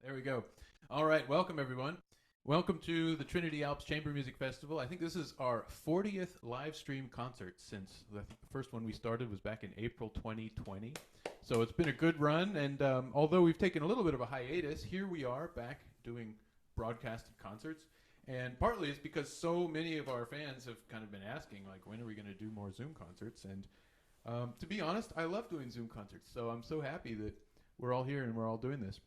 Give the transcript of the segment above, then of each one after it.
There we go. All right, welcome everyone. Welcome to the Trinity Alps Chamber Music Festival. I think this is our 40th live stream concert since the first one we started was back in April 2020. So it's been a good run, and although we've taken a little bit of a hiatus, here we are back doing broadcasted concerts. And partly it's because so many of our fans have kind of been asking, like, when are we going to do more Zoom concerts? And to be honest, I love doing Zoom concerts, so I'm so happy that we're all here and we're all doing this.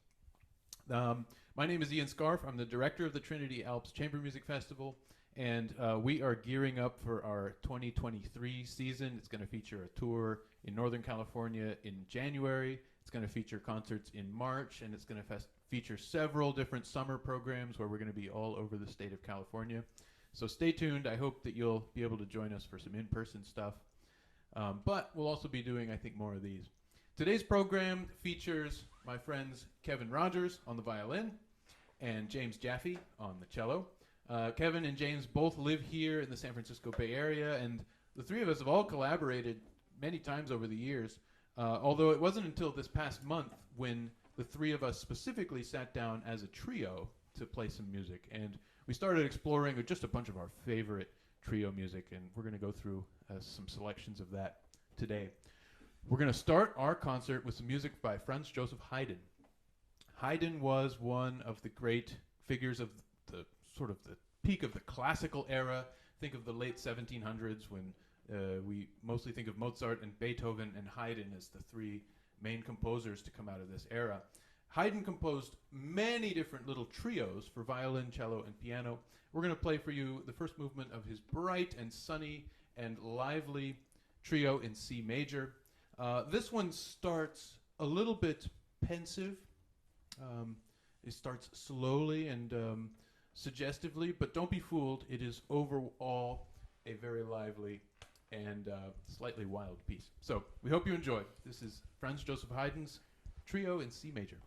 My name is Ian Scarfe. I'm the director of the Trinity Alps Chamber Music Festival, and we are gearing up for our 2023 season. It's going to feature a tour in Northern California in January. It's going to feature concerts in March, and it's going to feature several different summer programs where we're going to be all over the state of California. So stay tuned. I hope that you'll be able to join us for some in-person stuff. But we'll also be doing, I think, more of these. Today's program features my friends Kevin Rogers on the violin and James Jaffe on the cello. Kevin and James both live here in the San Francisco Bay Area, and the three of us have all collaborated many times over the years, although it wasn't until this past month when the three of us specifically sat down as a trio to play some music. And we started exploring just a bunch of our favorite trio music, and we're going to go through some selections of that today. We're going to start our concert with some music by Franz Joseph Haydn. Haydn was one of the great figures of the sort of the peak of the classical era. Think of the late 1700s when we mostly think of Mozart and Beethoven and Haydn as the three main composers to come out of this era. Haydn composed many different little trios for violin, cello, and piano. We're going to play for you the first movement of his bright and sunny and lively trio in C major. This one starts a little bit pensive. It starts slowly and suggestively, but don't be fooled. It is overall a very lively and slightly wild piece. So we hope you enjoy. This is Franz Joseph Haydn's trio in C major.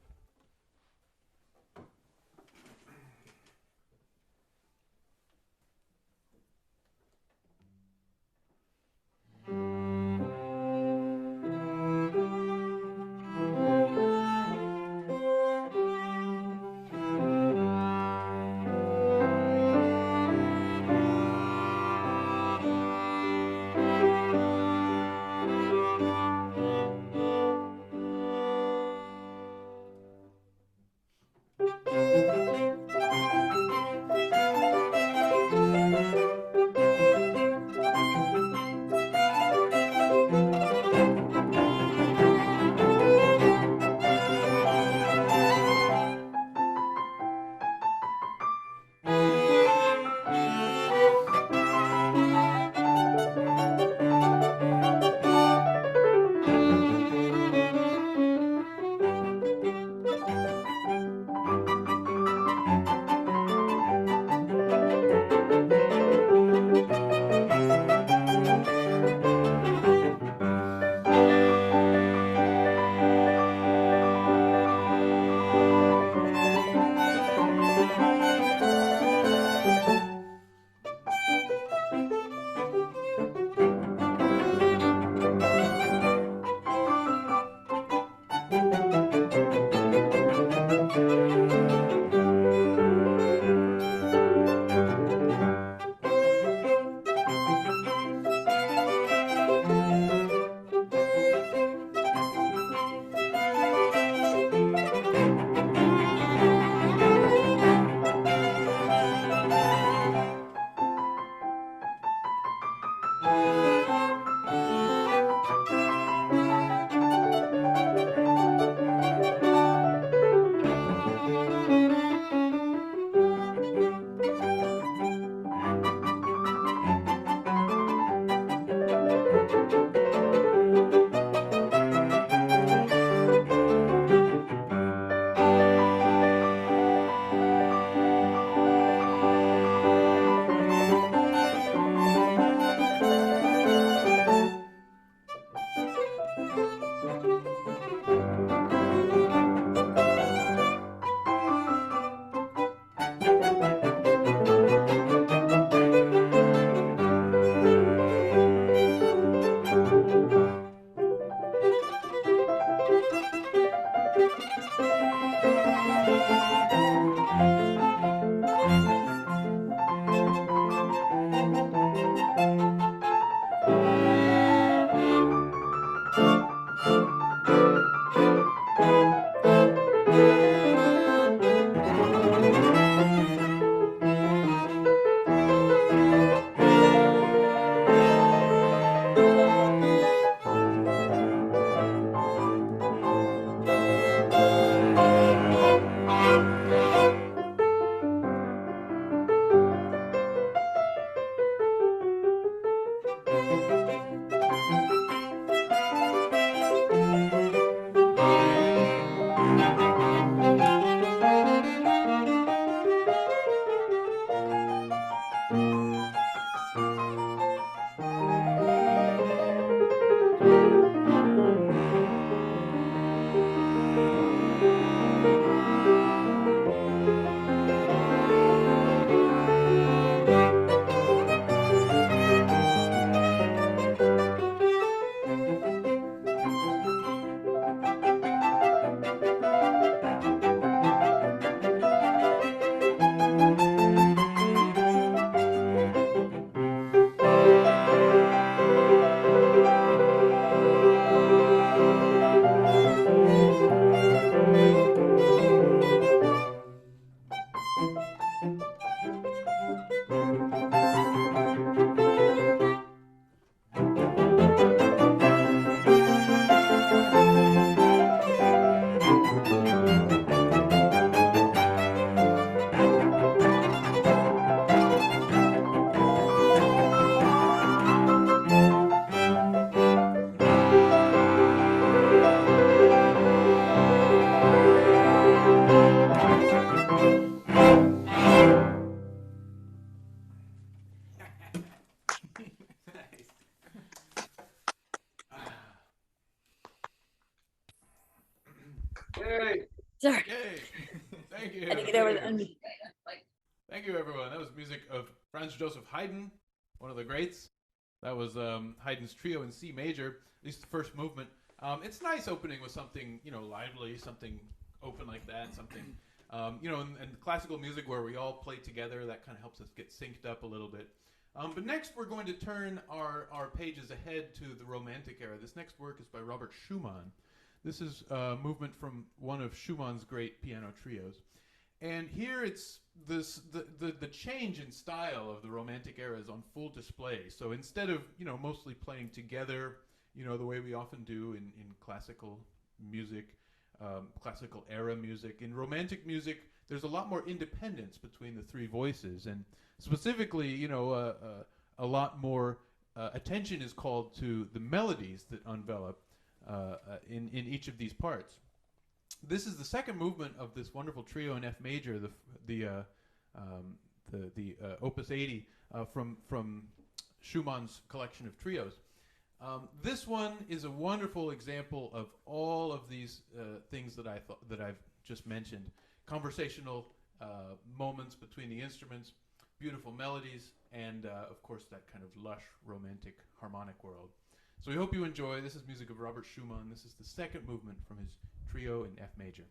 you. I think there was Thank you. Thank you, everyone. That was music of Franz Joseph Haydn, one of the greats. That was Haydn's Trio in C major, at least the first movement. It's nice opening with something, lively, something open like that, something, in classical music where we all play together, that kind of helps us get synced up a little bit. But next we're going to turn our pages ahead to the Romantic era. This next work is by Robert Schumann. This is a movement from one of Schumann's great piano trios. And here it's the change in style of the Romantic era is on full display. So instead of, mostly playing together, the way we often do in classical music, classical era music, in Romantic music, there's a lot more independence between the three voices. And specifically, a lot more attention is called to the melodies that envelop in each of these parts. This is the second movement of this wonderful trio in F major, the Opus 80 from Schumann's collection of trios. This one is a wonderful example of all of these things that I've just mentioned: conversational moments between the instruments, beautiful melodies, and of course that kind of lush romantic harmonic world. So we hope you enjoy. This is music of Robert Schumann. This is the second movement from his trio in F major.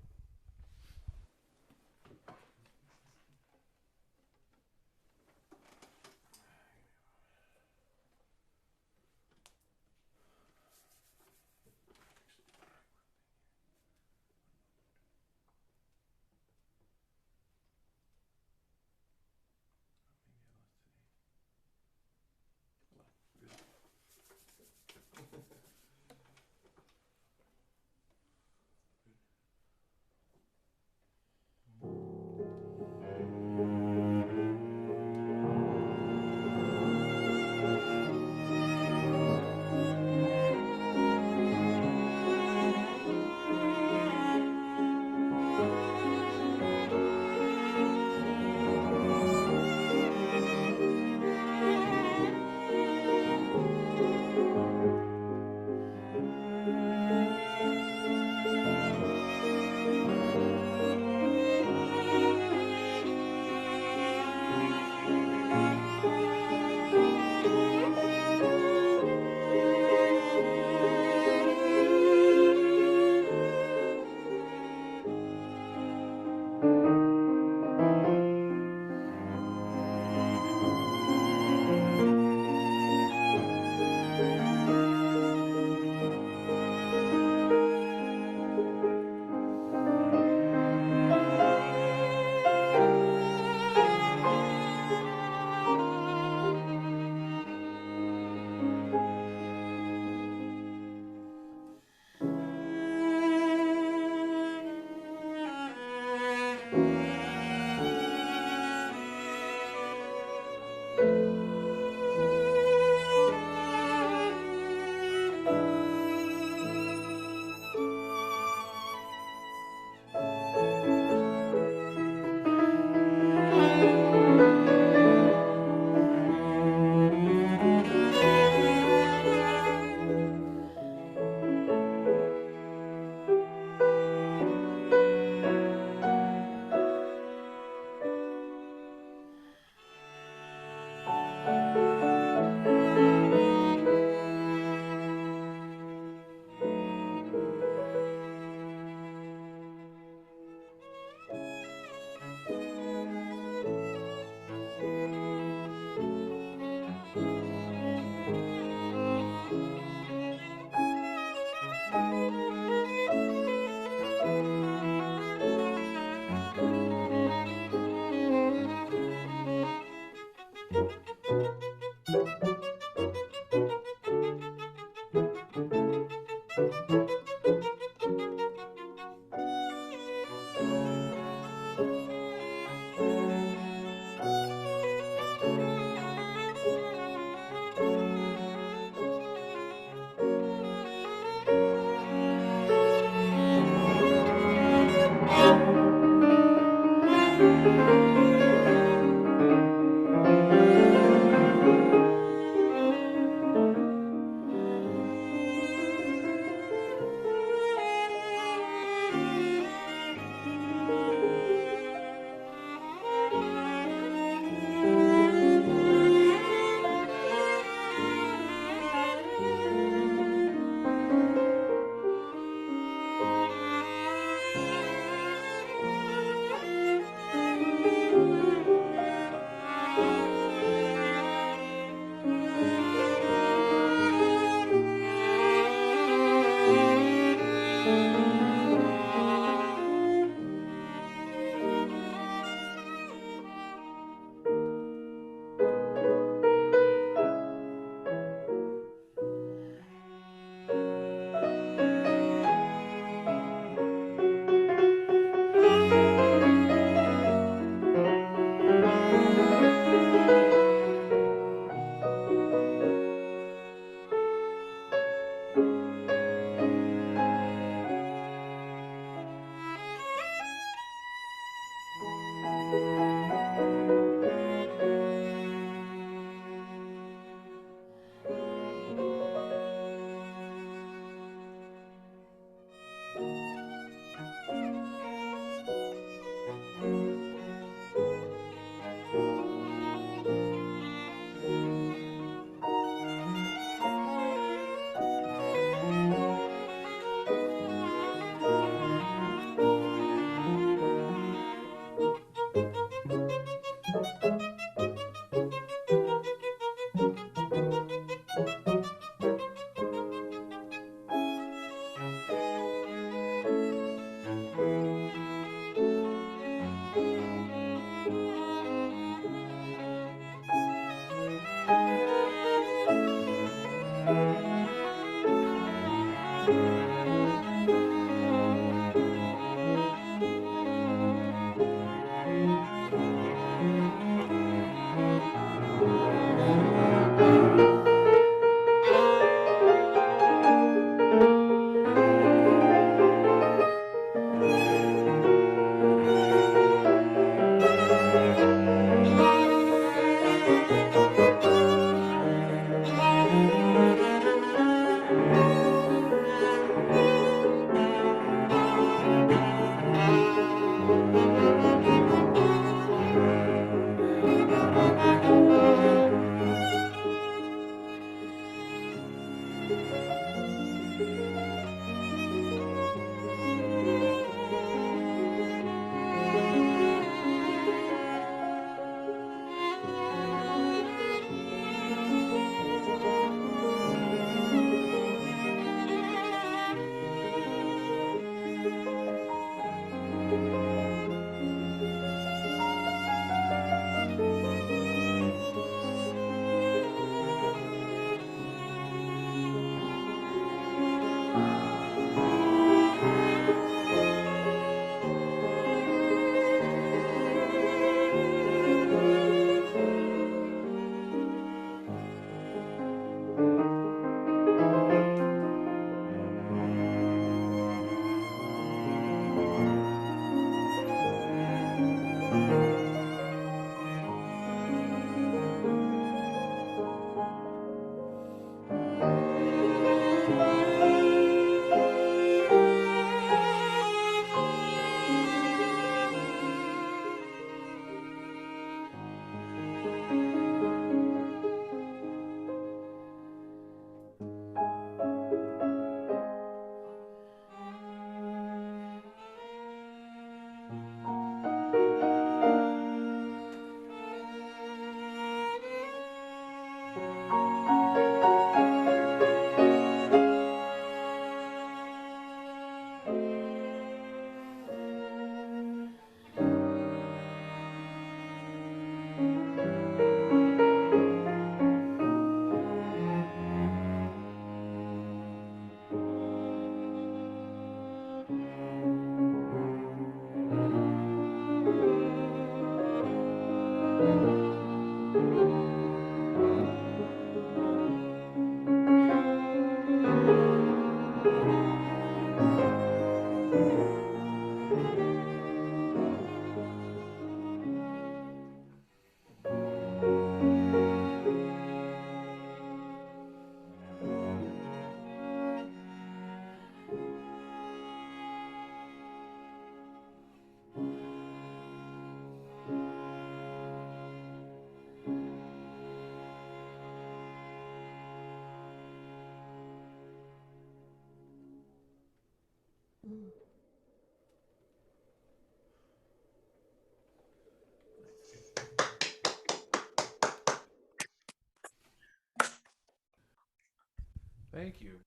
Thank you.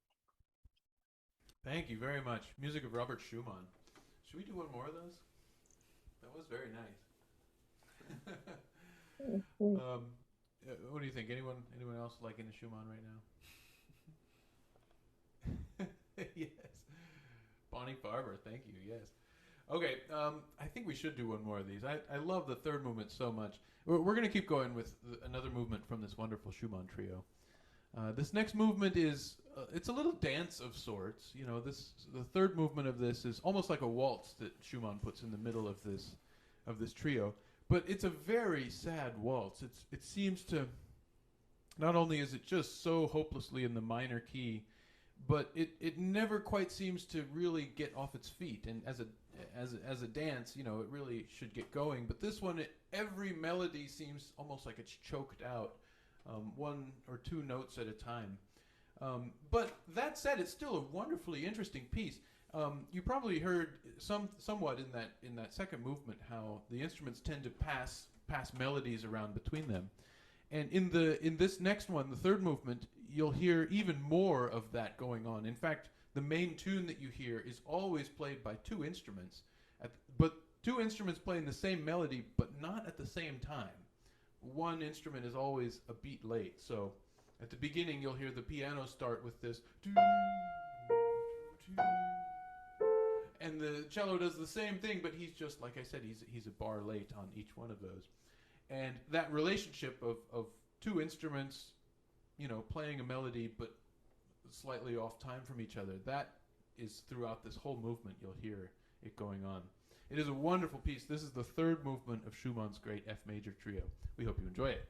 Thank you very much. Music of Robert Schumann. Should we do one more of those? That was very nice. What do you think? Anyone else liking the Schumann right now? Yes. Bonnie Barber, thank you. Yes. Okay, I think we should do one more of these. I love the third movement so much. We're going to keep going with another movement from this wonderful Schumann trio. This next movement is it's a little dance of sorts. You know, the third movement of this is almost like a waltz that Schumann puts in the middle of this trio. But it's a very sad waltz. It seems to, not only is it just so hopelessly in the minor key, but it never quite seems to really get off its feet. And as a dance, you know, it really should get going. But this one, every melody seems almost like it's choked out, one or two notes at a time. But that said, it's still a wonderfully interesting piece. You probably heard somewhat in that second movement how the instruments tend to pass melodies around between them, and in this next one, the third movement, you'll hear even more of that going on. In fact, the main tune that you hear is always played by two instruments, but two instruments playing the same melody, but not at the same time. One instrument is always a beat late. So at the beginning, you'll hear the piano start with this. And the cello does the same thing, but he's just, like I said, he's a bar late on each one of those. And that relationship of two instruments, you know, playing a melody but slightly off time from each other, that is throughout this whole movement. You'll hear it going on. It is a wonderful piece. This is the third movement of Schumann's great F major trio. We hope you enjoy it.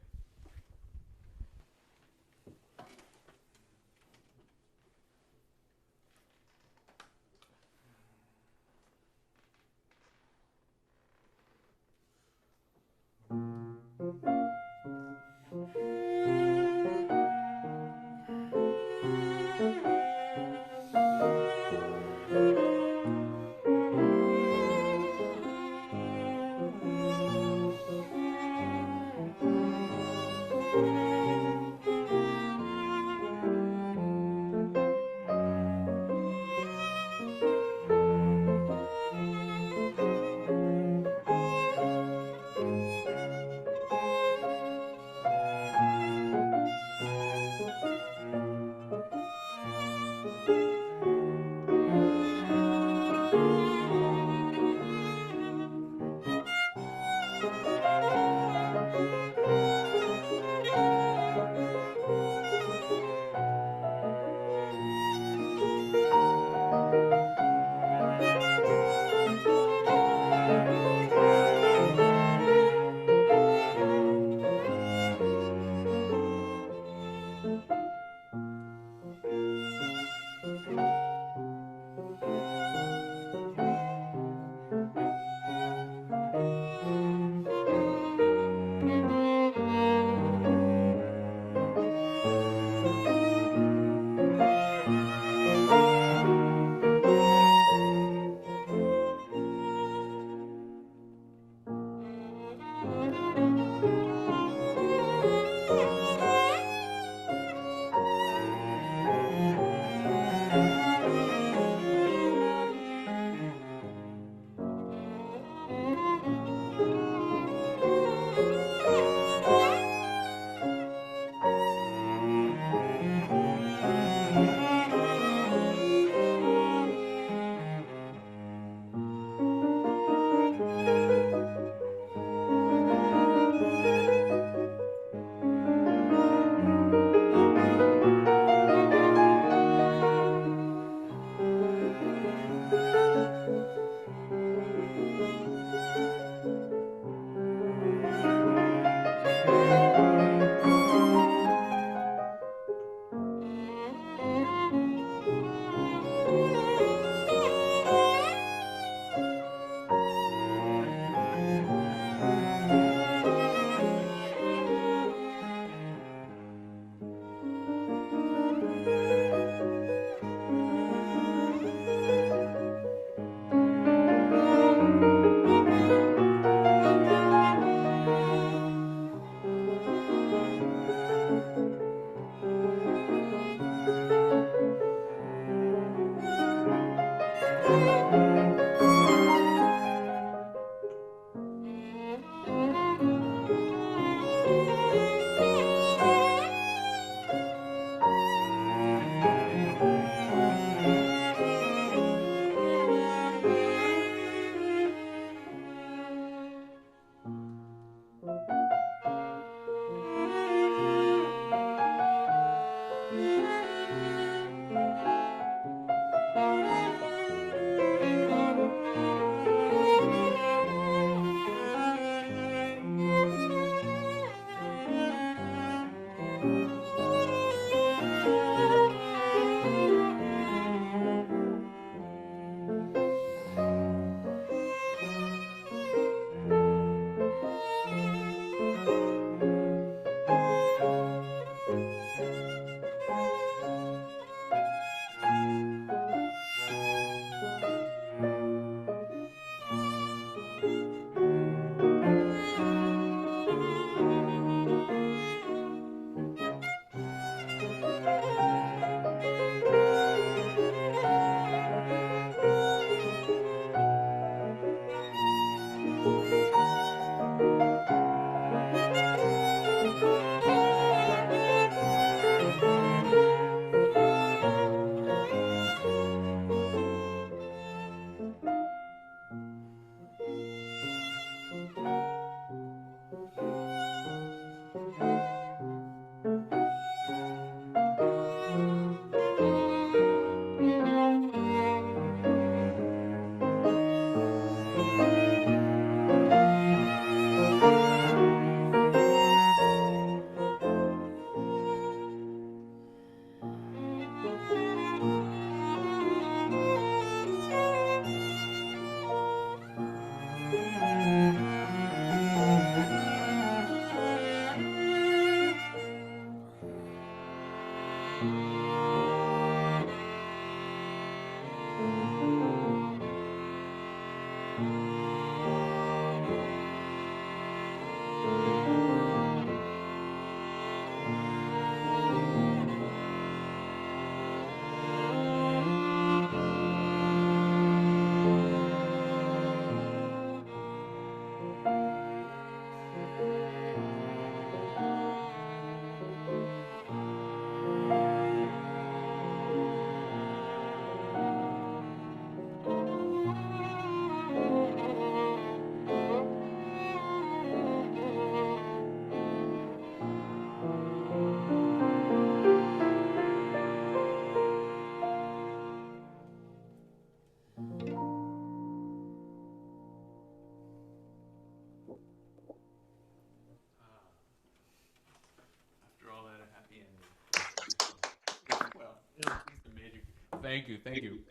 Thank you, thank you.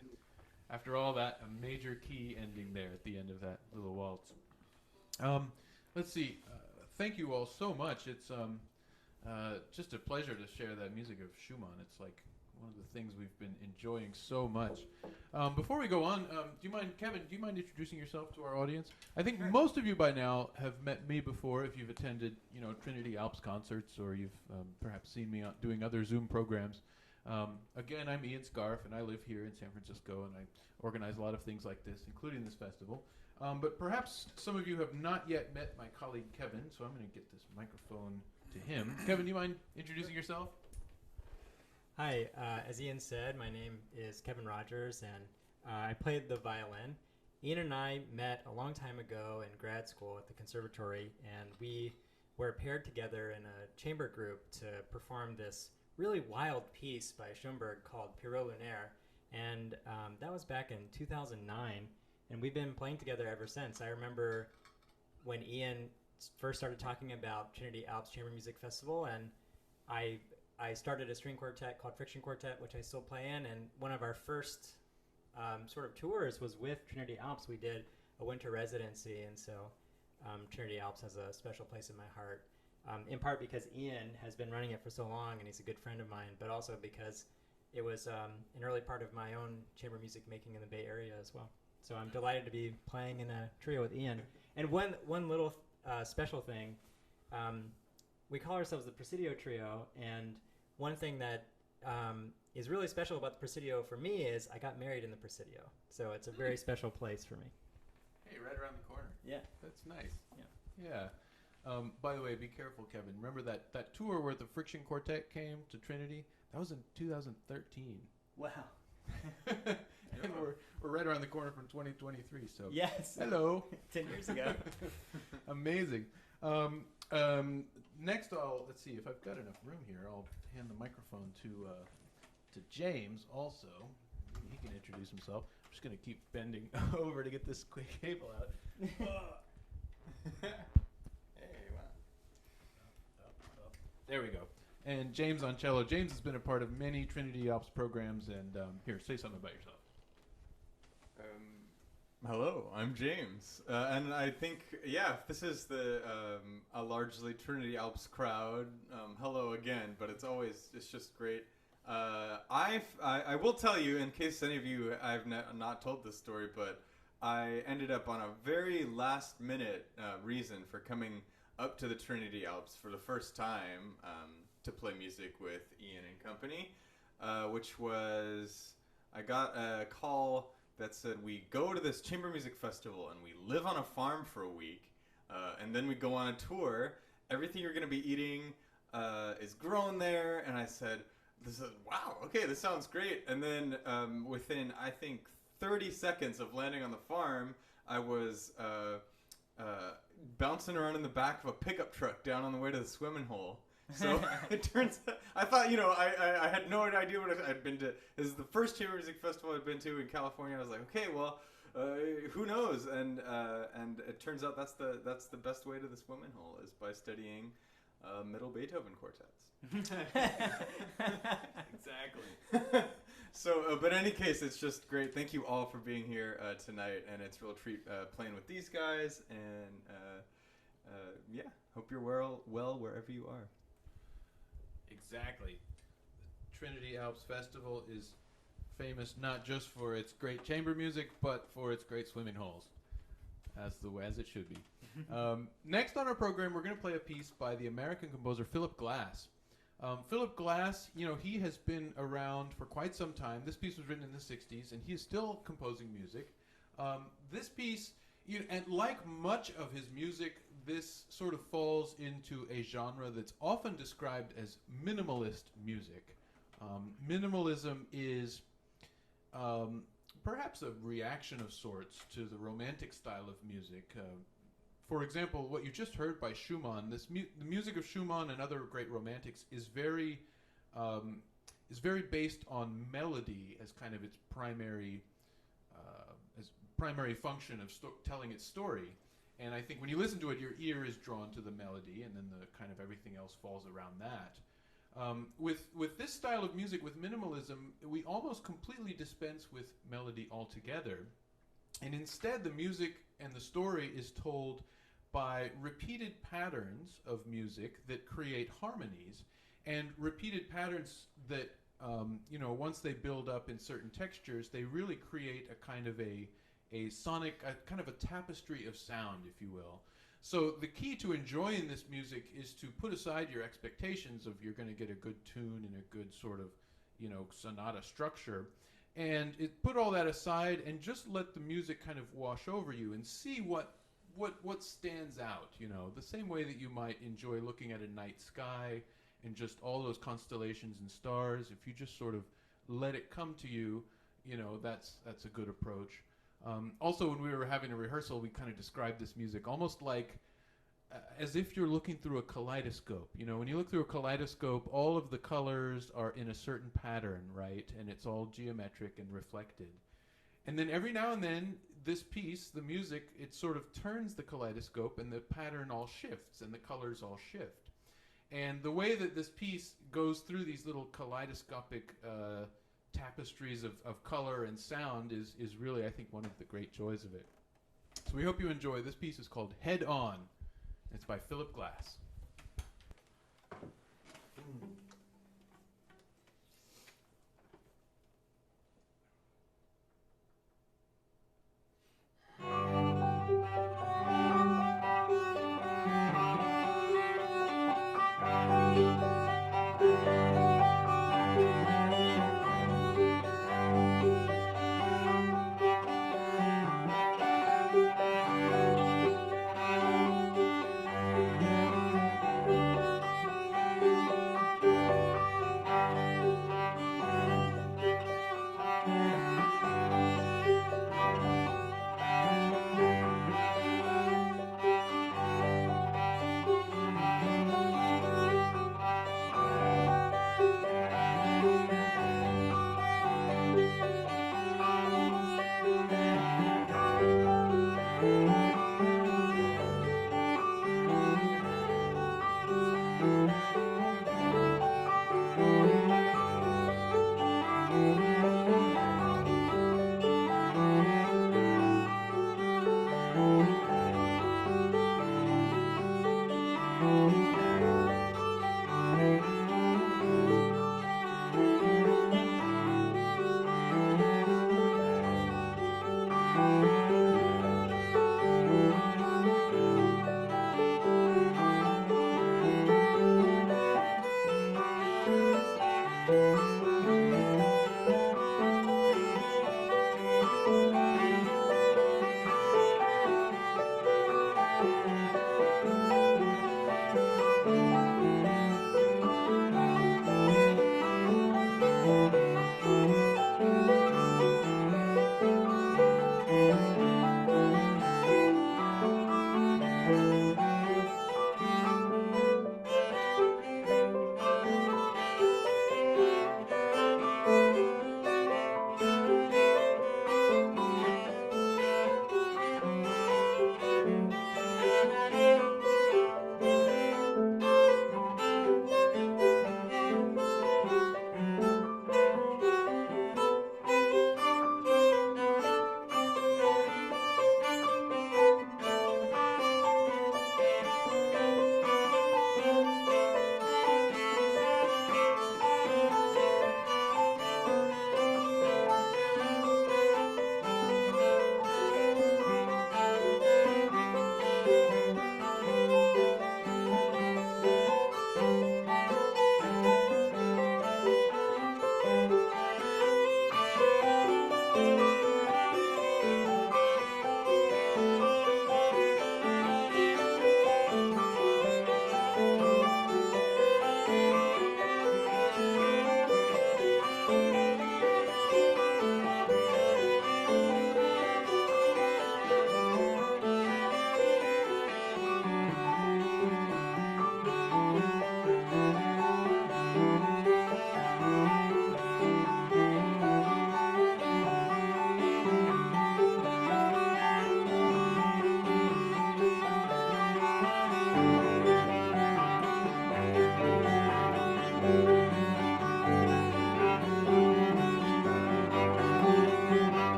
After all that, a major key ending there at the end of that little waltz. Um, let's see. Thank you all so much. It's just a pleasure to share that music of Schumann. It's like one of the things we've been enjoying so much. Before we go on, do you mind, Kevin, do you mind introducing yourself to our audience? I think most of you by now have met me before if you've attended, Trinity Alps concerts, or you've perhaps seen me doing other Zoom programs. Again, I'm Ian Scarfe, and I live here in San Francisco, and I organize a lot of things like this, including this festival. But perhaps some of you have not yet met my colleague Kevin, so I'm going to get this microphone to him. Kevin, do you mind introducing yourself? Hi, as Ian said, my name is Kevin Rogers, and I played the violin. Ian and I met a long time ago in grad school at the conservatory, and we were paired together in a chamber group to perform this really wild piece by Schoenberg called Pierrot Lunaire, and that was back in 2009, and we've been playing together ever since. I remember when Ian first started talking about Trinity Alps Chamber Music Festival, and I started a string quartet called Friction Quartet, which I still play in, and one of our first sort of tours was with Trinity Alps. We did a winter residency, and so Trinity Alps has a special place in my heart, in part because Ian has been running it for so long, and he's a good friend of mine, but also because it was an early part of my own chamber music making in the Bay Area as well. So I'm delighted to be playing in a trio with Ian. And one little special thing, we call ourselves the Presidio Trio, and one thing that is really special about the Presidio for me is I got married in the Presidio. So it's a very special place for me. Hey, right around the corner. Yeah. That's nice. Yeah. Yeah. By the way, be careful, Kevin. Remember that tour where the Friction Quartet came to Trinity? That was in 2013. Wow. And we're right around the corner from 2023. So yes. Hello. 10 years ago. Amazing. Next, let's see if I've got enough room here. I'll hand the microphone to James. Also, he can introduce himself. I'm just going to keep bending over to get this quick cable out. Hey, wow. Up. There we go. And James on cello. James has been a part of many Trinity Alps programs. And here, say something about yourself. Hello, I'm James, and I think, this is a largely Trinity Alps crowd. Hello again, but it's just great. I will tell you, in case any of you I've not told this story, but I ended up on a very last minute reason for coming up to the Trinity Alps for the first time to play music with Ian and company, which was, I got a call that said we go to this chamber music festival and we live on a farm for a week, and then we go on a tour. Everything you're going to be eating is grown there. And I said, wow, okay, this sounds great. And then within, I think, 30 seconds of landing on the farm, I was bouncing around in the back of a pickup truck down on the way to the swimming hole. So it turns out, I thought, I had no idea what I'd been to. This is the first chamber music festival I'd been to in California. I was like, okay, well, who knows? And it turns out that's the best way to the swimming hole is by studying middle Beethoven quartets. Exactly. So, but in any case, it's just great. Thank you all for being here tonight, and it's a real treat playing with these guys. And hope you're well wherever you are. Exactly. The Trinity Alps Festival is famous not just for its great chamber music, but for its great swimming holes, as it should be. Next on our program, we're going to play a piece by the American composer Philip Glass. Philip Glass, he has been around for quite some time. This piece was written in the 60s, and he is still composing music. This piece, and like much of his music, this sort of falls into a genre that's often described as minimalist music. Minimalism is perhaps a reaction of sorts to the romantic style of music. For example, what you just heard by Schumann, the music of Schumann and other great romantics is very based on melody as kind of its primary function of telling its story. And I think when you listen to it, your ear is drawn to the melody, and then the kind of everything else falls around that. With this style of music, with minimalism, we almost completely dispense with melody altogether, and instead the music and the story is told by repeated patterns of music that create harmonies, and repeated patterns that once they build up in certain textures, they really create a kind of a sonic, a kind of a tapestry of sound, if you will. So the key to enjoying this music is to put aside your expectations of you're going to get a good tune and a good sort of, sonata structure, and put all that aside and just let the music kind of wash over you and see what stands out. The same way that you might enjoy looking at a night sky and just all those constellations and stars. If you just sort of let it come to you, that's a good approach. Also, when we were having a rehearsal, we kind of described this music almost like as if you're looking through a kaleidoscope. When you look through a kaleidoscope, all of the colors are in a certain pattern, right? And it's all geometric and reflected. And then every now and then, this piece, the music, it sort of turns the kaleidoscope and the pattern all shifts and the colors all shift. And the way that this piece goes through these little kaleidoscopic tapestries of color and sound is really, I think, one of the great joys of it. So we hope you enjoy. This piece is called Head On. It's by Philip Glass.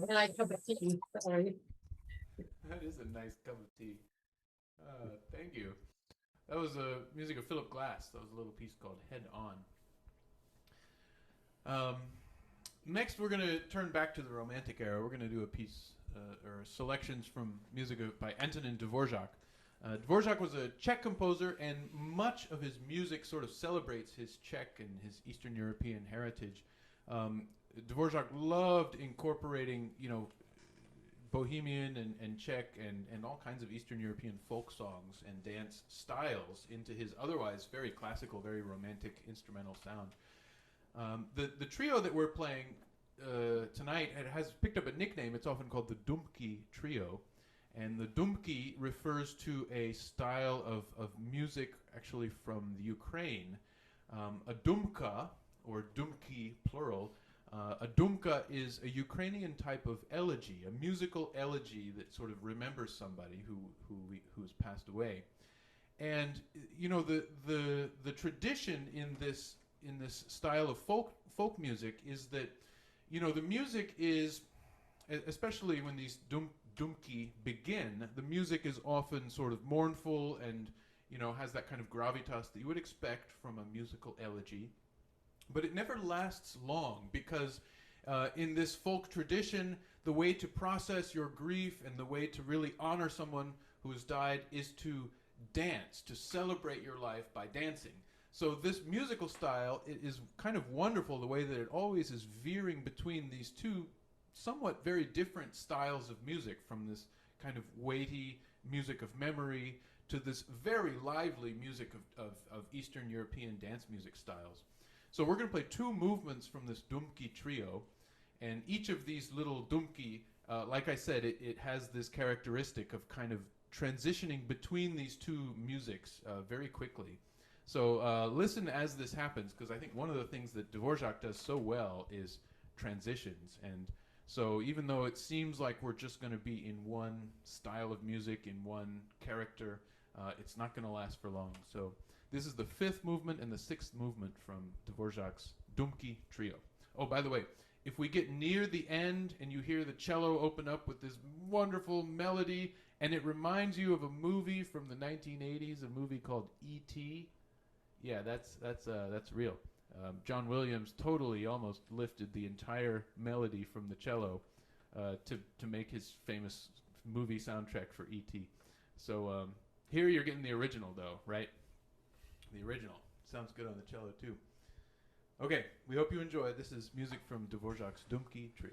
a nice cup of tea. Sorry. That is a nice cup of tea. Thank you. That was music of Philip Glass. That was a little piece called Head On. Next, we're going to turn back to the Romantic era. We're going to do a piece or selections from music by Antonin Dvorak. Dvorak was a Czech composer, and much of his music sort of celebrates his Czech and his Eastern European heritage. Dvorak loved incorporating, Bohemian and Czech and all kinds of Eastern European folk songs and dance styles into his otherwise very classical, very romantic instrumental sound. The trio that we're playing tonight has picked up a nickname. It's often called the Dumky Trio. And the Dumky refers to a style of music actually from the Ukraine. A dumka, or dumki plural, a dumka is a Ukrainian type of elegy, a musical elegy that sort of remembers somebody who's passed away. And the tradition in this style of folk music is that the music is, especially when these dumki begin, the music is often sort of mournful and has that kind of gravitas that you would expect from a musical elegy. But it never lasts long because in this folk tradition, the way to process your grief and the way to really honor someone who has died is to dance, to celebrate your life by dancing. So this musical style is kind of wonderful, the way that it always is veering between these two somewhat very different styles of music, from this kind of weighty music of memory to this very lively music of Eastern European dance music styles. So we're going to play two movements from this Dumky trio, and each of these little Dumky, like I said, it has this characteristic of kind of transitioning between these two musics very quickly. So listen as this happens, because I think one of the things that Dvorak does so well is transitions. And so even though it seems like we're just going to be in one style of music, in one character, it's not going to last for long. So this is the fifth movement and the sixth movement from Dvorak's Dumky Trio. Oh, by the way, if we get near the end and you hear the cello open up with this wonderful melody, and it reminds you of a movie from the 1980s, a movie called E.T., yeah, that's real. John Williams totally almost lifted the entire melody from the cello to make his famous movie soundtrack for E.T. So here you're getting the original, though, right? The original. Sounds good on the cello, too. Okay, we hope you enjoy. This is music from Dvorak's Dumky Trio.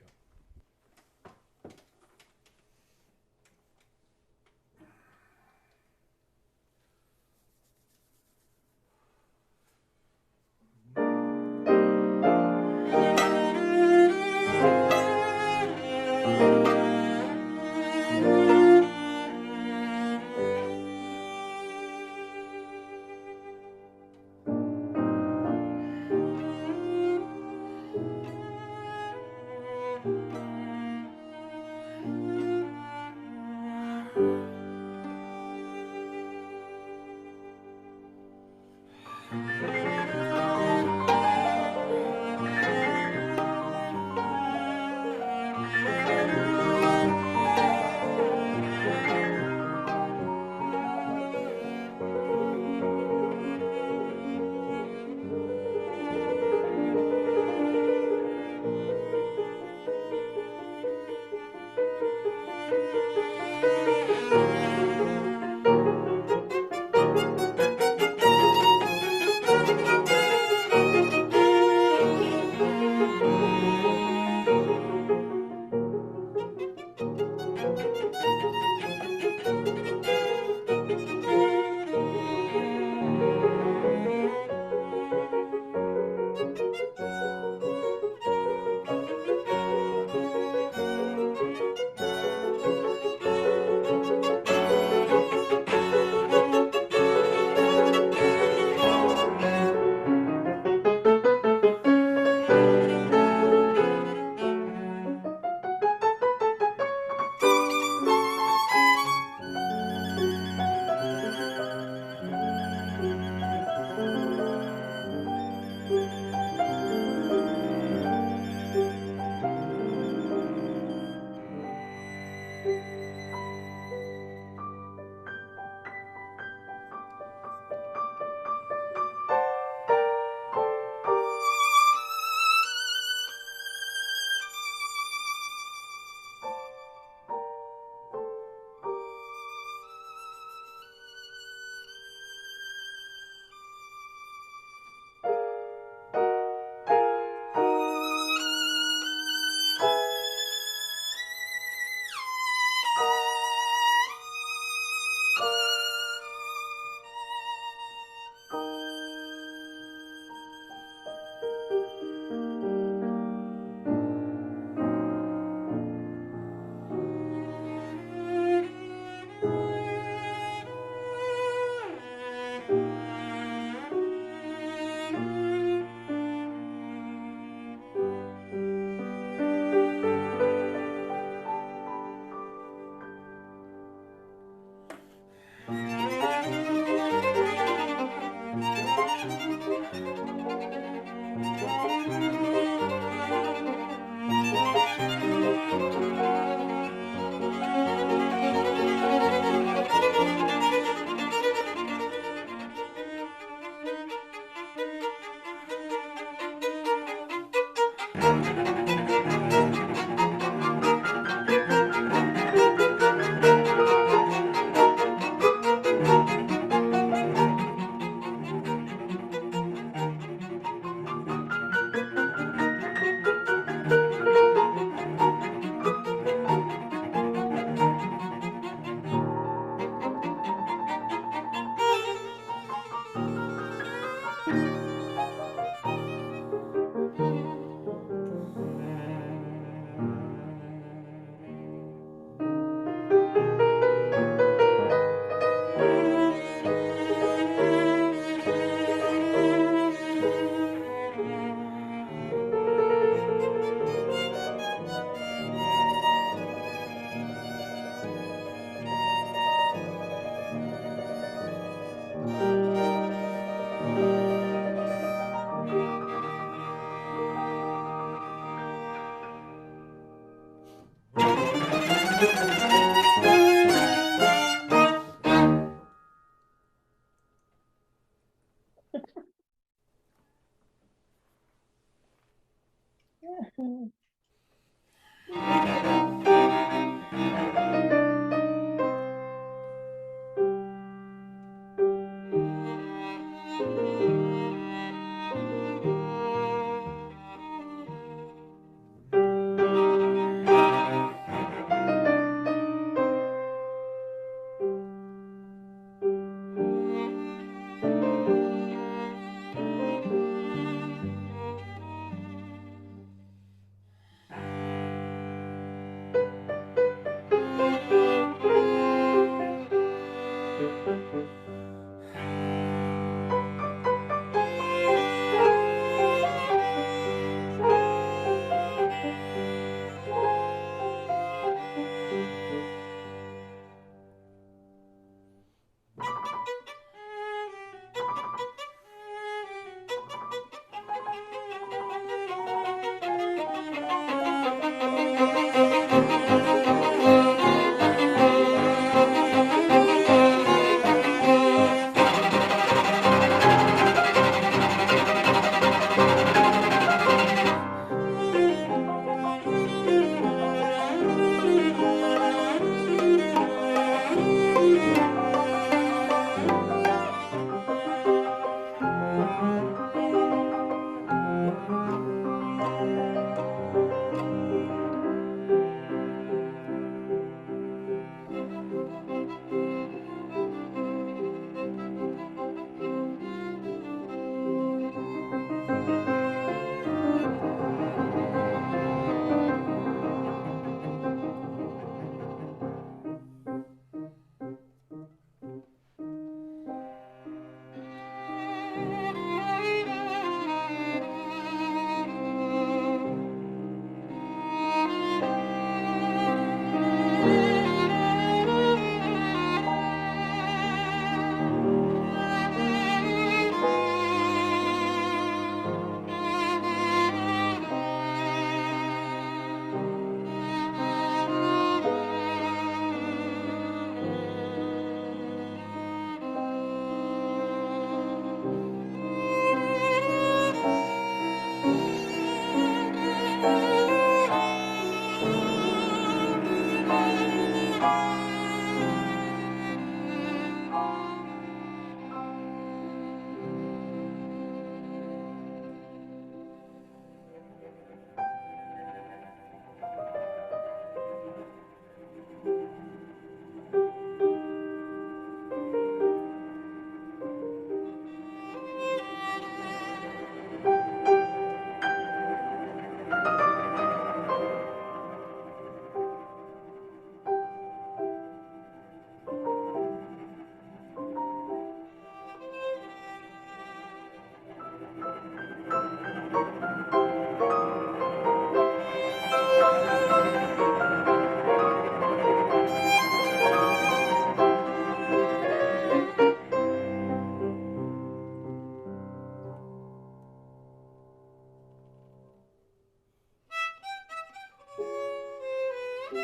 Oh.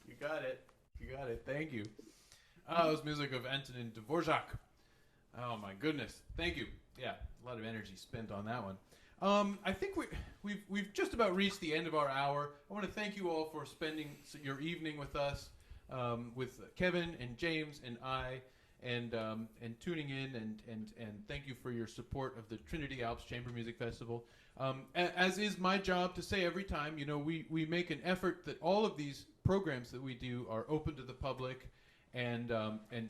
You got it. You got it. Thank you. That was music of Antonin Dvorak. Oh my goodness. Thank you. Yeah, a lot of energy spent on that one. I think we've just about reached the end of our hour. I want to thank you all for spending your evening with us, with Kevin and James and I, and tuning in, and thank you for your support of the Trinity Alps Chamber Music Festival. As is my job to say every time, we make an effort that all of these programs that we do are open to the public and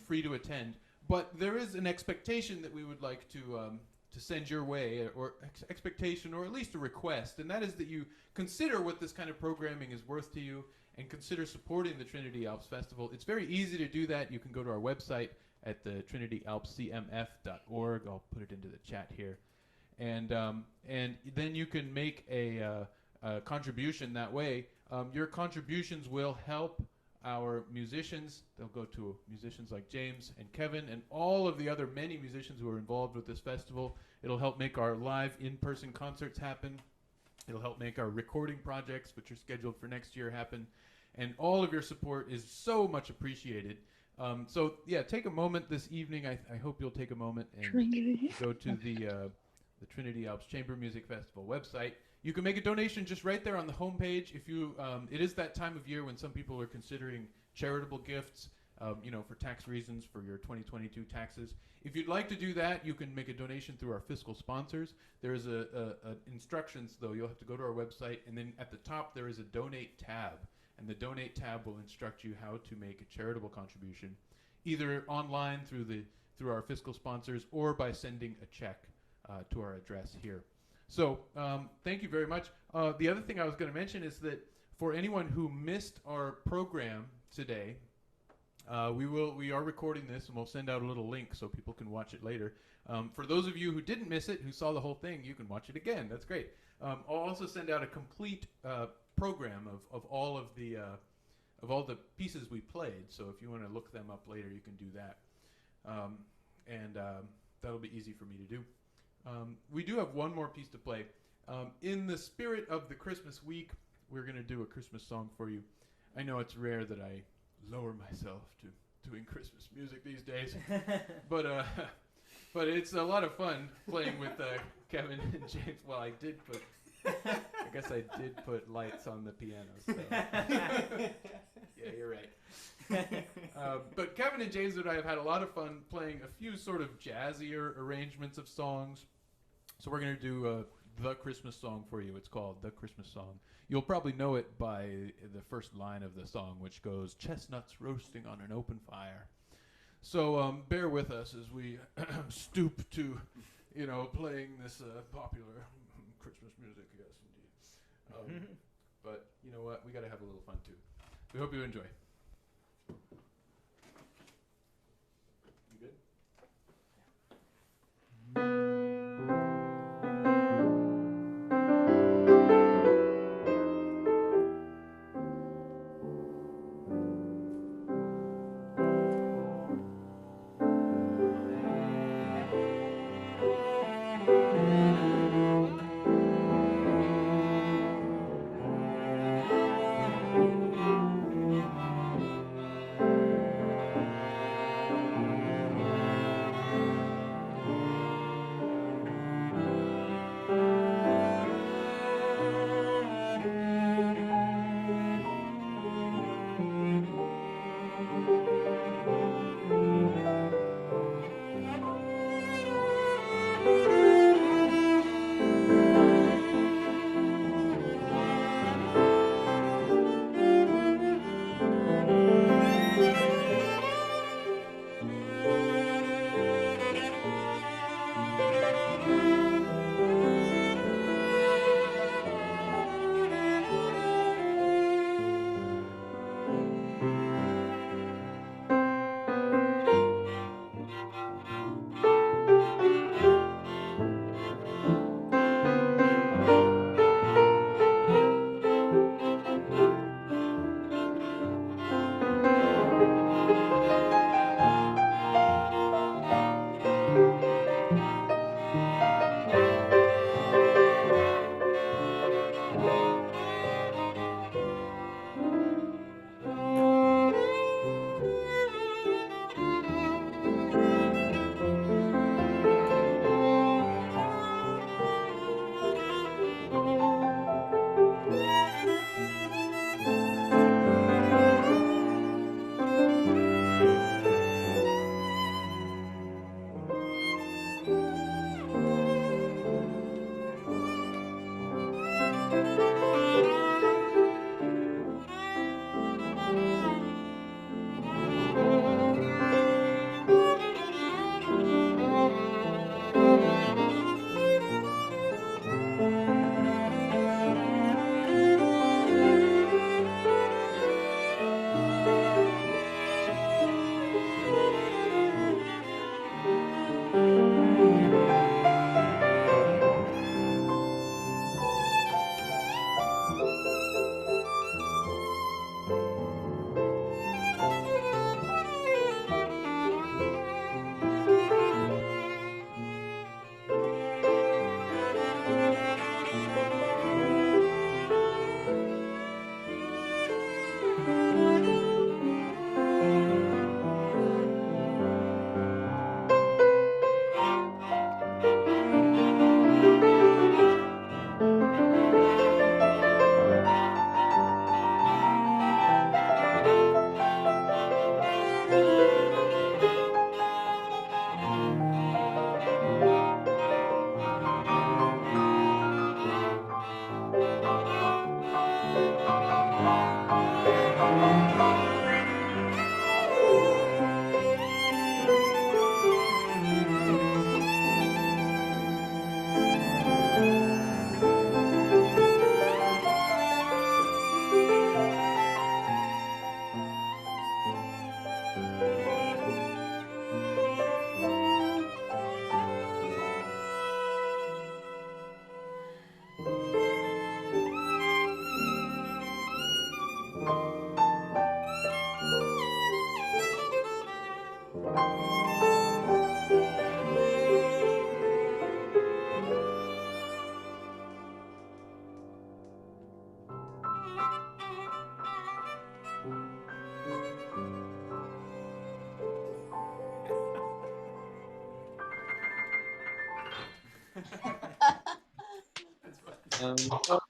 free to attend. But there is an expectation that we would like to send your way, or expectation, or at least a request, and that is that you consider what this kind of programming is worth to you and consider supporting the Trinity Alps Festival. It's very easy to do that. You can go to our website at the trinityalpscmf.org. I'll put it into the chat here. And then you can make a contribution that way. Your contributions will help our musicians. They'll go to musicians like James and Kevin and all of the other many musicians who are involved with this festival. It'll help make our live in-person concerts happen. It'll help make our recording projects, which are scheduled for next year, happen. And all of your support is so much appreciated. So yeah, take a moment this evening. I hope you'll take a moment and go to the Trinity Alps Chamber Music Festival website. You can make a donation just right there on the homepage. If you, it is that time of year when some people are considering charitable gifts, for tax reasons for your 2022 taxes. If you'd like to do that, you can make a donation through our fiscal sponsors. There's a instructions, though. You'll have to go to our website, and then at the top there is a donate tab, and the donate tab will instruct you how to make a charitable contribution, either online through our fiscal sponsors or by sending a check to our address here. So thank you very much. The other thing I was going to mention is that for anyone who missed our program today, we are recording this, and we'll send out a little link so people can watch it later. For those of you who didn't miss it, who saw the whole thing, you can watch it again. That's great. I'll also send out a complete program of all of the pieces we played. So if you want to look them up later, you can do that, and that'll be easy for me to do. We do have one more piece to play. In the spirit of the Christmas week, we're going to do a Christmas song for you. I know it's rare that I lower myself to doing Christmas music these days, but it's a lot of fun playing with Kevin and James. Well, I guess I did put lights on the piano. So. Yeah, you're right. But Kevin and James and I have had a lot of fun playing a few sort of jazzier arrangements of songs. So we're going to do the Christmas song for you. It's called The Christmas Song. You'll probably know it by the first line of the song, which goes, "Chestnuts roasting on an open fire." So bear with us as we stoop to, playing this popular Christmas music. Yes, indeed. But you know what? We got to have a little fun, too. We hope you enjoy. You good?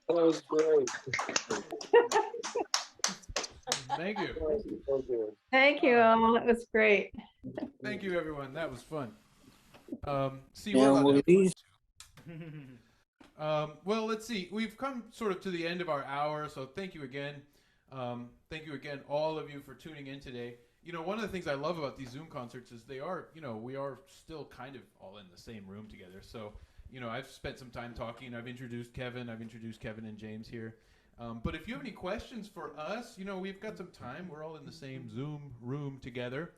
That was great. Thank you. Thank you all. That was great. Thank you, everyone. That was fun. See, Now, we're about to Louise, well, let's see. We've come sort of to the end of our hour, so thank you again. Thank you again, all of you, for tuning in today. You know, one of the things I love about these Zoom concerts is they are, you know, we are still kind of all in the same room together. So, you know, I've spent some time talking. I've introduced Kevin and James here. But if you have any questions for us, you know, we've got some time. We're all in the same Zoom room together.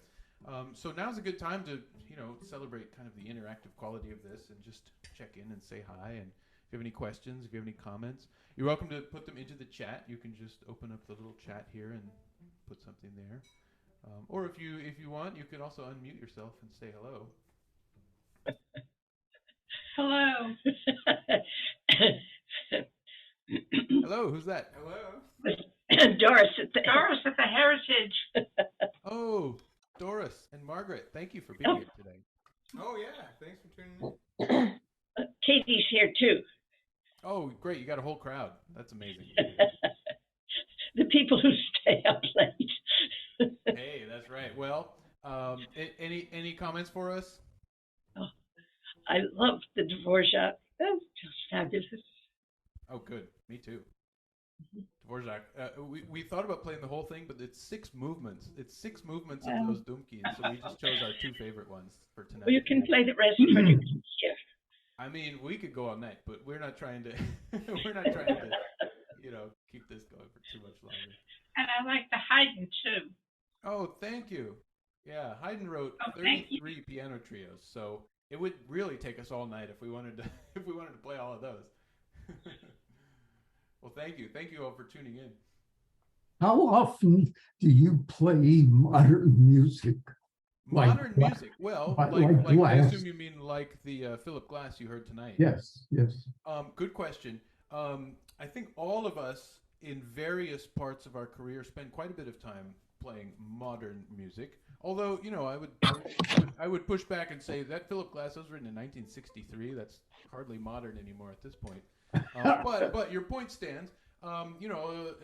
So now's a good time to, you know, celebrate kind of the interactive quality of this and just check in and say hi. And if you have any questions, if you have any comments, you're welcome to put them into the chat. You can just open up the little chat here and put something there. Or if you want, you can also unmute yourself and say hello. Hello. Hello, who's that? Hello. Doris at the Heritage. Oh, Doris and Margaret, thank you for being here today. Oh yeah, thanks for tuning in. Katie's here too. Oh, great, you got a whole crowd. That's amazing. The people who stay up late. Hey, that's right. Well, any comments for us? Oh, I love the Dvorak. That's just fabulous. Oh, good. Me too. Dvorak. We thought about playing the whole thing, but it's 6 movements. It's 6 movements of those Dumky, so we just chose our 2 favorite ones for tonight. Well, you can play the rest when you come here. I mean, we could go all night, but we're not trying to. We're not trying to, you know, keep this going for too much longer. And I like the Haydn too. Oh, thank you. Yeah, Haydn wrote 33 piano trios, so it would really take us all night if we wanted to. If we wanted to play all of those. Well, thank you. Thank you all for tuning in. How often do you play modern music? Modern music? Well, like I assume you mean like the Philip Glass you heard tonight. Yes, yes. Good question. I think all of us in various parts of our career spend quite a bit of time playing modern music. Although, you know, I would push back and say that Philip Glass was written in 1963. That's hardly modern anymore at this point. But your point stands. You know,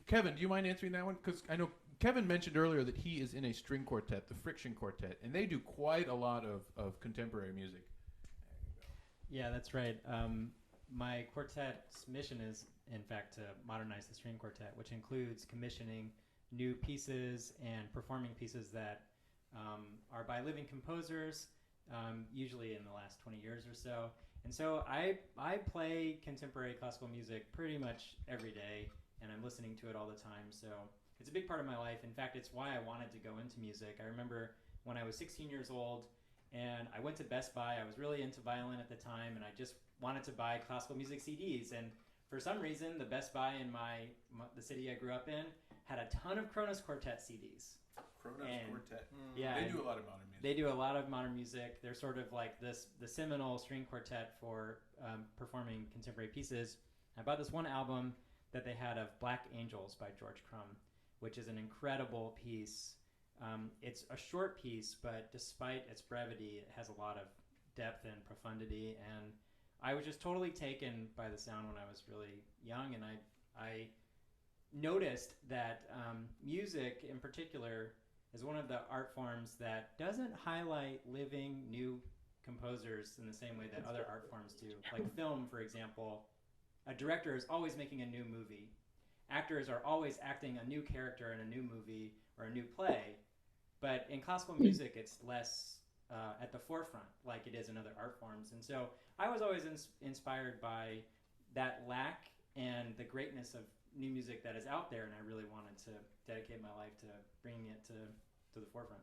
Kevin, do you mind answering that one? Because I know Kevin mentioned earlier that he is in a string quartet, the Friction Quartet, and they do quite a lot of contemporary music. Yeah, that's right. My quartet's mission is, in fact, to modernize the string quartet, which includes commissioning new pieces and performing pieces that are by living composers, usually in the last 20 years or so. And so I play contemporary classical music pretty much every day, and I'm listening to it all the time. So it's a big part of my life. In fact, it's why I wanted to go into music. I remember when I was 16 years old, and I went to Best Buy. I was really into violin at the time, and I just wanted to buy classical music CDs. And for some reason, the Best Buy in the city I grew up in had a ton of Kronos Quartet CDs. Quartet. Yeah, they do a lot of modern music. They do a lot of modern music. They're sort of like the seminal string quartet for performing contemporary pieces. I bought this one album that they had of Black Angels by George Crumb, which is an incredible piece. It's a short piece, but despite its brevity, it has a lot of depth and profundity. And I was just totally taken by the sound when I was really young, and I noticed that music in particular is one of the art forms that doesn't highlight living new composers in the same way that other art forms do. Like film, for example, a director is always making a new movie. Actors are always acting a new character in a new movie or a new play. But in classical music, it's less at the forefront like it is in other art forms. And so I was always inspired by that lack and the greatness of new music that is out there, and I really wanted to dedicate my life to bringing it to the forefront.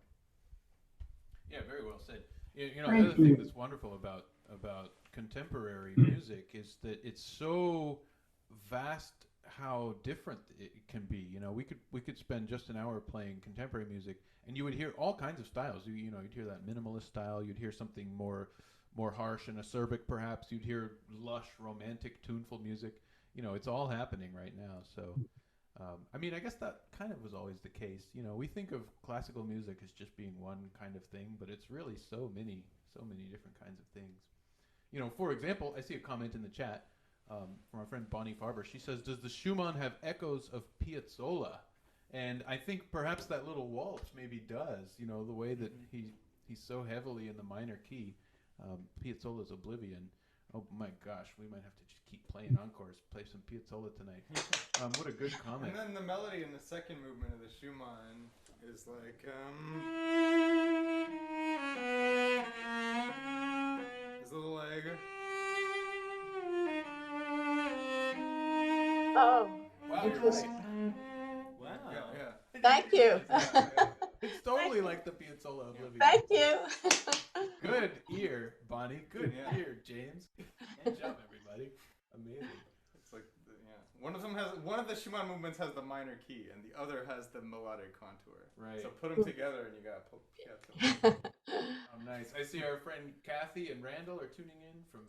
Yeah, very well said. You know, the other thing that's wonderful about contemporary music is that it's so vast how different it can be. You know, we could spend just an hour playing contemporary music, and you would hear all kinds of styles. You know, you'd hear that minimalist style. You'd hear something more harsh and acerbic, perhaps. You'd hear lush, romantic, tuneful music. it's all happening right now. So, I mean, I guess that kind of was always the case. We think of classical music as just being one kind of thing, but it's really so many different kinds of things. For example, I see a comment in the chat from our friend Bonnie Farber. She says, "Does the Schumann have echoes of Piazzolla?" And I think perhaps that little waltz maybe does. The way that he's so heavily in the minor key. Piazzolla's Oblivion. Oh my gosh, we might have to just keep playing encores. Play some Piazzolla tonight. What a good comment. And then the melody in the second movement of the Schumann is like his little leg. Oh, Wow, you you're just- right. Wow. Yeah. thank you. It's totally like the Piazzolla Oblivion. Thank you. Good ear, Bonnie. Good Yeah. ear, James. Good job, everybody. Amazing. It's like one of the Schumann movements has the minor key, and the other has the melodic contour. Right. So put them together, and you got Piazzolla. Oh, nice. I see our friend Kathy and Randall are tuning in from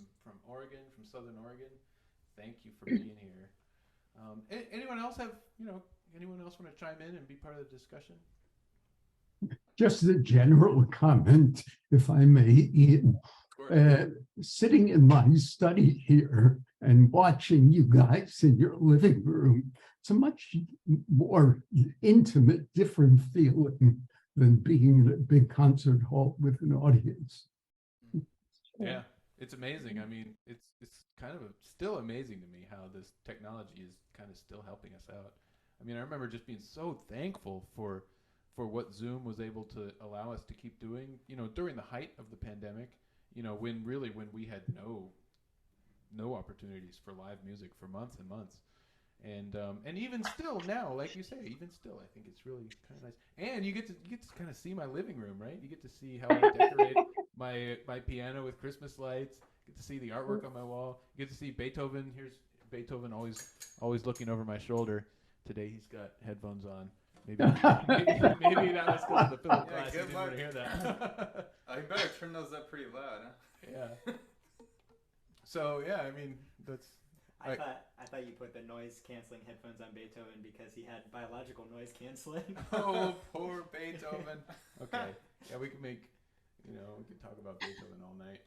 Oregon, from Southern Oregon. Thank you for being here. Anyone else anyone else want to chime in and be part of the discussion? Just a general comment, if I may, Ian. Sitting in my study here and watching you guys in your living room, it's a much more intimate, different feeling than being in a big concert hall with an audience. Yeah, it's amazing. I mean, it's kind of still amazing to me how this technology is kind of still helping us out. I mean, I remember just being so thankful for what Zoom was able to allow us to keep doing, during the height of the pandemic, when we had no opportunities for live music for months and months. And even still now, like you say, even still, I think it's really kind of nice. And you get to kind of see my living room, right? You get to see how I decorate my piano with Christmas lights. You get to see the artwork on my wall. You get to see Beethoven. Here's Beethoven always looking over my shoulder. Today he's got headphones on. Maybe that was because of the Philip glass. You didn't want to hear that. I better turn those up pretty loud, huh? Yeah. So yeah, I mean that's. I thought you put the noise canceling headphones on Beethoven because he had biological noise canceling. Oh, poor Beethoven. Okay. Yeah, we can talk about Beethoven all night.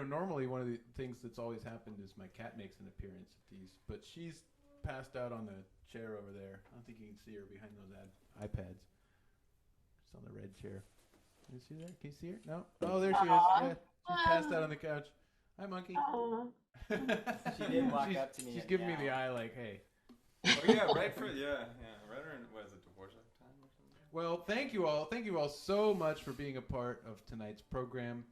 Normally one of the things that's always happened is my cat makes an appearance at these, but she's passed out on the chair over there. I don't think you can see her behind those iPads. She's on the red chair. Can you see that? Can you see her? No? Oh, there she is. Yeah, she's passed out on the couch. Hi, monkey. She did walk up to me. She's and giving me the yell. eye like, hey. Oh yeah, right around what is it, Dvorak time or something? Well, thank you all so much for being a part of tonight's program.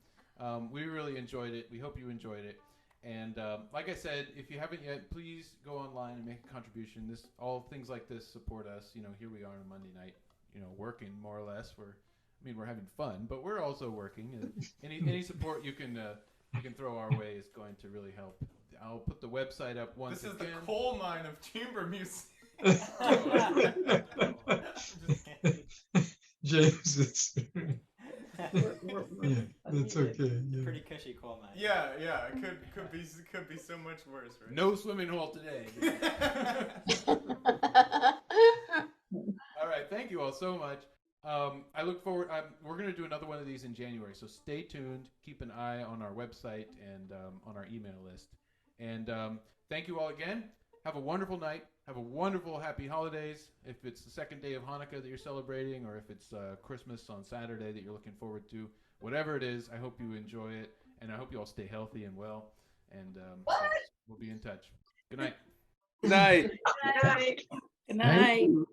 We really enjoyed it. We hope you enjoyed it. And like I said, if you haven't yet, please go online and make a contribution. All things like this support us. Here we are on a Monday night, working more or less. We're having fun, but we're also working. And any support you can throw our way is going to really help. I'll put the website up once again. This is the coal mine of chamber music. James, it's yeah, that's okay. Yeah. Pretty cushy coal mine. Yeah, it could be so much worse, right? No swimming hole today. All right, thank you all so much. I look forward. We're going to do another one of these in January, so stay tuned. Keep an eye on our website and on our email list. And thank you all again. Have a wonderful night. Have a wonderful, happy holidays. If it's the second day of Hanukkah that you're celebrating, or if it's Christmas on Saturday that you're looking forward to, whatever it is, I hope you enjoy it, and I hope you all stay healthy and well. And we'll be in touch. Good night. Good night. Good night. Thank you.